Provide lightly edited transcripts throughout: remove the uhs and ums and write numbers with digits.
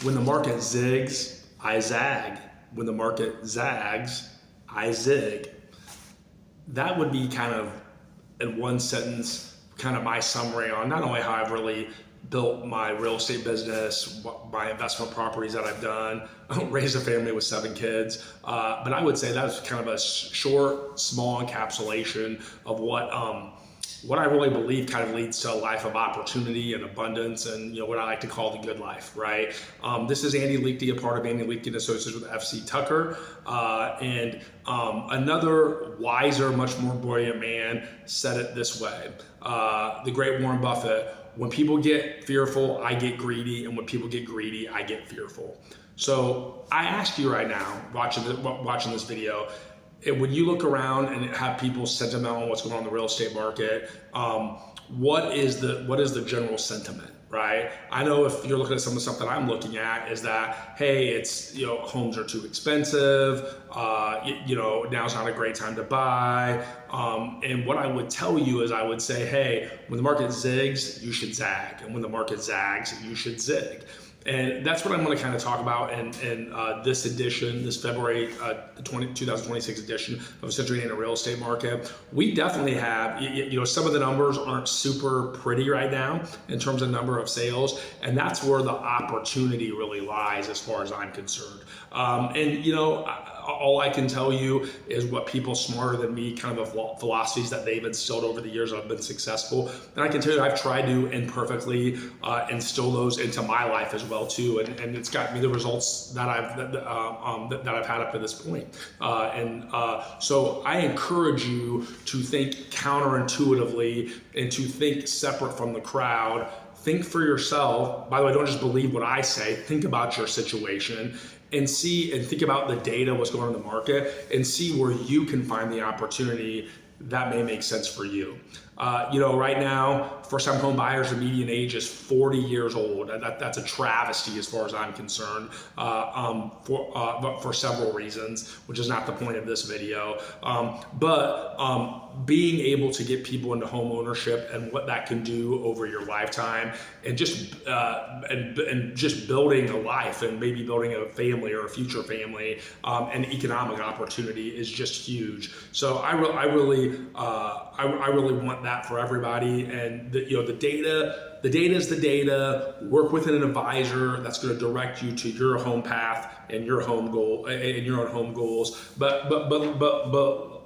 when the market zigs, I zag. When the market zags, I zig. That would be kind of, in one sentence, kind of my summary on not only how I've really built my real estate business, my investment properties that I've done, raised a family with 7 kids. But I would say that's kind of a short, small encapsulation of what I really believe kind of leads to a life of opportunity and abundance, and what I like to call the good life, right? This is Andy Leakey, a part of Andy Leakey & Associates with FC Tucker, and another wiser, much more brilliant man said it this way. The great Warren Buffett: when people get fearful, I get greedy, and when people get greedy, I get fearful. So I ask you right now, watching this video, when you look around and have people's sentiment on what's going on in the real estate market, what is the general sentiment, right? I know if you're looking at some of the stuff that I'm looking at, is that, hey, it's, homes are too expensive, now's not a great time to buy. And what I would tell you is, I would say, hey, when the market zigs, you should zag. And when the market zags, you should zig. And that's what I'm going to kind of talk about in this edition, this February 2026 edition of Associates-Indy Real Estate Market. We definitely have, some of the numbers aren't super pretty right now in terms of number of sales, and that's where the opportunity really lies as far as I'm concerned. All I can tell you is what people smarter than me, kind of philosophies that they've instilled over the years that have been successful. And I can tell you, I've tried to imperfectly instill those into my life as well too, and it's got me the results that I've had up to this point. So I encourage you to think counterintuitively and to think separate from the crowd. Think for yourself. By the way, don't just believe what I say. Think about your situation and think about the data, what's going on in the market, and see where you can find the opportunity that may make sense for you. Right now, first-time home buyers, the median age is 40 years old. That's a travesty as far as I'm concerned, for several reasons, which is not the point of this video. Being able to get people into home ownership and what that can do over your lifetime, and just building a life and maybe building a family or a future family, and economic opportunity is just huge. So I really want that for everybody. And the data is the data. Work with an advisor that's going to direct you to your home path and your home goal and your own home goals. But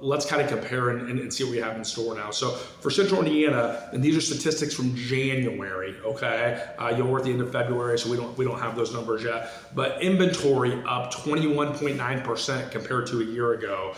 let's kind of compare and see what we have in store now. So for Central Indiana, and these are statistics from January, okay? We're at the end of February, so we don't have those numbers yet. But inventory up 21.9% compared to a year ago.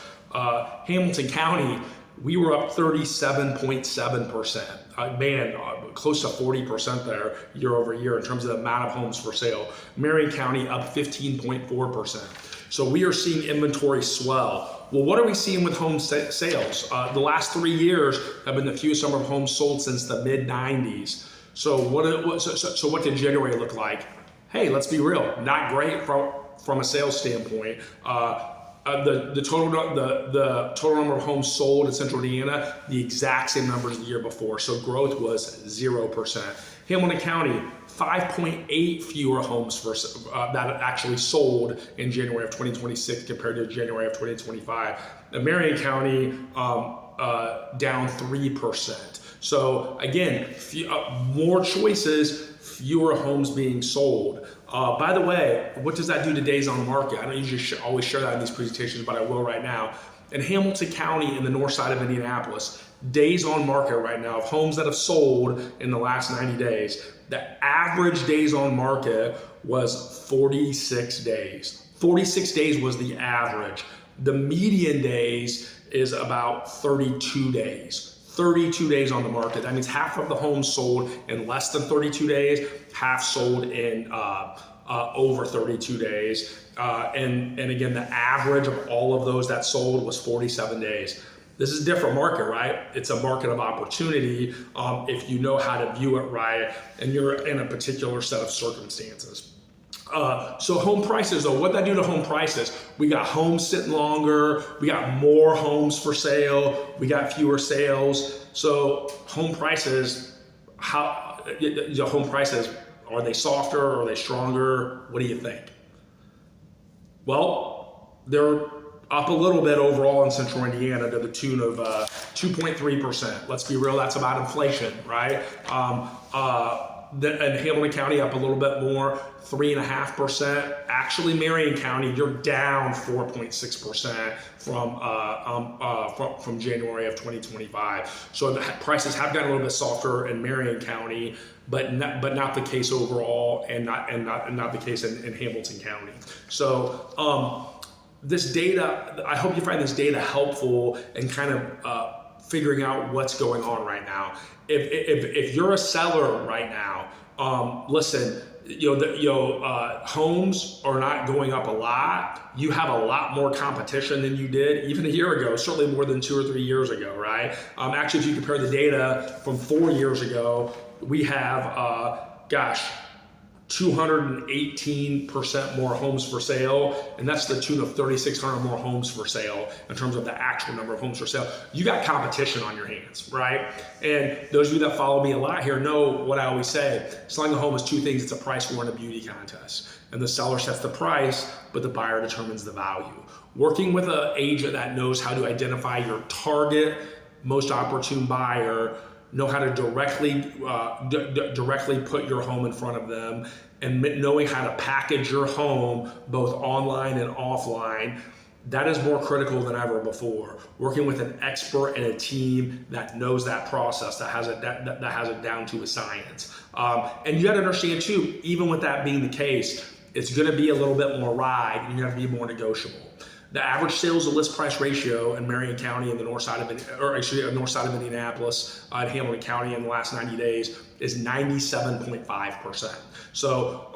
Hamilton County, we were up 37.7%. Close to 40% there year over year in terms of the amount of homes for sale. Marion County up 15.4%. So we are seeing inventory swell. Well, what are we seeing with home sales? The last 3 years have been the fewest number of homes sold since the mid-90s. So what did January look like? Hey, let's be real, not great from a sales standpoint. The total number of homes sold in Central Indiana, the exact same numbers the year before. So growth was 0%. Hamilton County, 5.8 fewer homes that actually sold in January of 2026 compared to January of 2025. Marion County, down 3%. So again, more choices, fewer homes being sold. By the way, what does that do to days on the market? I don't usually always share that in these presentations, but I will right now. In Hamilton County, in the north side of Indianapolis, days on market right now of homes that have sold in the last 90 days, the average days on market was 46 days. 46 days was the average. The median days is about 32 days. 32 days on the market. That means half of the homes sold in less than 32 days, half sold in over 32 days. And again, the average of all of those that sold was 47 days. This is a different market, right? It's a market of opportunity if you know how to view it right and you're in a particular set of circumstances. So home prices, though, what that do to home prices? We got homes sitting longer, we got more homes for sale, we got fewer sales. So home prices, home prices Are they softer? Are they stronger? What do you think? Well, they're up a little bit overall in Central Indiana to the tune of 2.3%. Let's be real, that's about inflation, right? And Hamilton County up a little bit more, 3.5%. Actually, Marion County, you're down 4.6% from January of 2025. So the prices have gotten a little bit softer in Marion County, but not the case overall, and not the case in Hamilton County. So this data, I hope you find this data helpful in kind of figuring out what's going on right now. If you're a seller right now, listen, homes are not going up a lot. You have a lot more competition than you did even a year ago, certainly more than 2 or 3 years ago, right? Actually, if you compare the data from 4 years ago, we have, 218% more homes for sale, and that's the tune of 3,600 more homes for sale in terms of the actual number of homes for sale. You got competition on your hands, right? And those of you that follow me a lot here know what I always say. Selling a home is two things. It's a price war and a beauty contest. And the seller sets the price, but the buyer determines the value. Working with an agent that knows how to identify your target, most opportune buyer, know how to directly put your home in front of them, and knowing how to package your home both online and offline, that is more critical than ever before. Working with an expert and a team that knows that process, that has it down to a science. And you got to understand too, even with that being the case, it's going to be a little bit more ride, and you have to be more negotiable. The average sales to list price ratio in Marion County and the north side of Indianapolis and Hamilton County in the last 90 days is 97.5%. So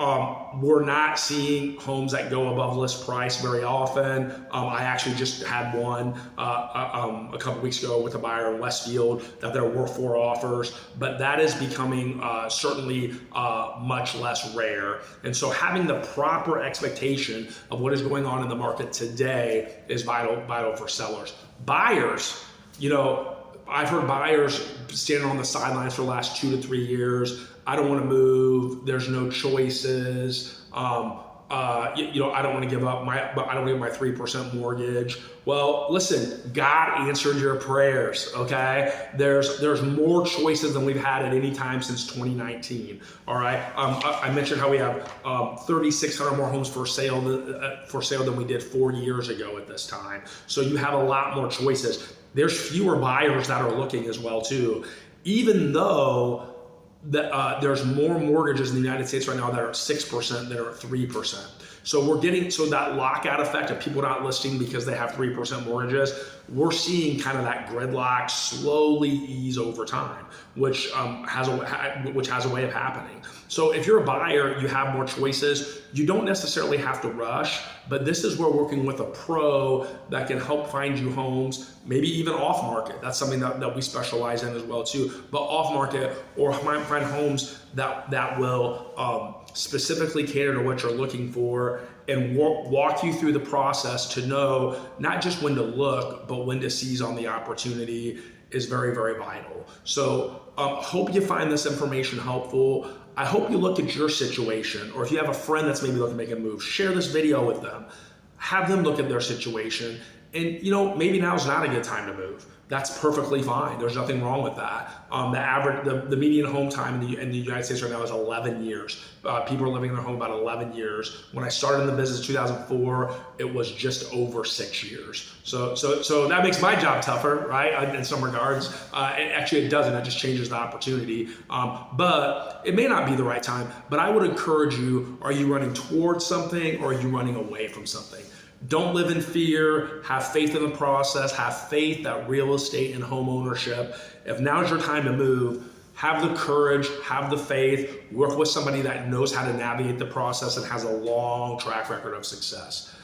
we're not seeing homes that go above list price very often. I actually just had one a couple weeks ago with a buyer in Westfield that there were 4 offers, but that is becoming certainly much less rare. And so having the proper expectation of what is going on in the market today is vital for sellers. Buyers, I've heard buyers standing on the sidelines for the last 2 to 3 years. I don't want to move. There's no choices. I don't want to give up my 3% mortgage. Well, listen, God answered your prayers. Okay, there's more choices than we've had at any time since 2019. All right, I mentioned how we have 3,600 more homes for sale than we did 4 years ago at this time. So you have a lot more choices. There's fewer buyers that are looking as well too, even though there's more mortgages in the United States right now that are at 6% than are at 3%. So we're getting that lockout effect of people not listing because they have 3% mortgages. We're seeing kind of that gridlock slowly ease over time, which has a way of happening. So if you're a buyer, you have more choices. You don't necessarily have to rush, but this is where working with a pro that can help find you homes, maybe even off market. That's something that we specialize in as well too. But off market, or find homes that will specifically cater to what you're looking for, and walk you through the process to know not just when to look, but when to seize on the opportunity is very, very vital. So hope you find this information helpful. I hope you look at your situation, or if you have a friend that's maybe looking to make a move, share this video with them. Have them look at their situation. And maybe now's not a good time to move. That's perfectly fine. There's nothing wrong with that. The median home time in the United States right now is 11 years. People are living in their home about 11 years. When I started in the business in 2004, it was just over 6 years. So that makes my job tougher, right? In some regards. Actually, it doesn't. It just changes the opportunity. But it may not be the right time. But I would encourage you: are you running towards something, or are you running away from something? Don't live in fear. Have faith in the process. Have faith that real estate and home ownership, if now's your time to move, have the courage, have the faith, work with somebody that knows how to navigate the process and has a long track record of success.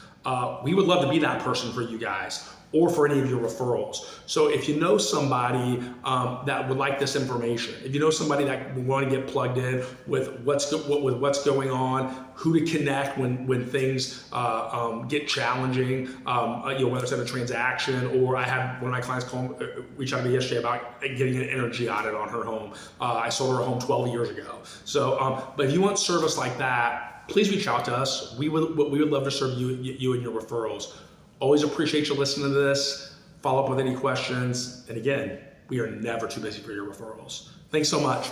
We would love to be that person for you guys. or for any of your referrals. So if you know somebody that would like this information, if you know somebody that would want to get plugged in with what's going on, who to connect when things get challenging, whether it's in a transaction, or I had one of my clients reach out to me yesterday about getting an energy audit on her home. I sold her a home 12 years ago. So, but if you want service like that, please reach out to us. We would love to serve you and your referrals. Always appreciate you listening to this. Follow up with any questions. And again, we are never too busy for your referrals. Thanks so much.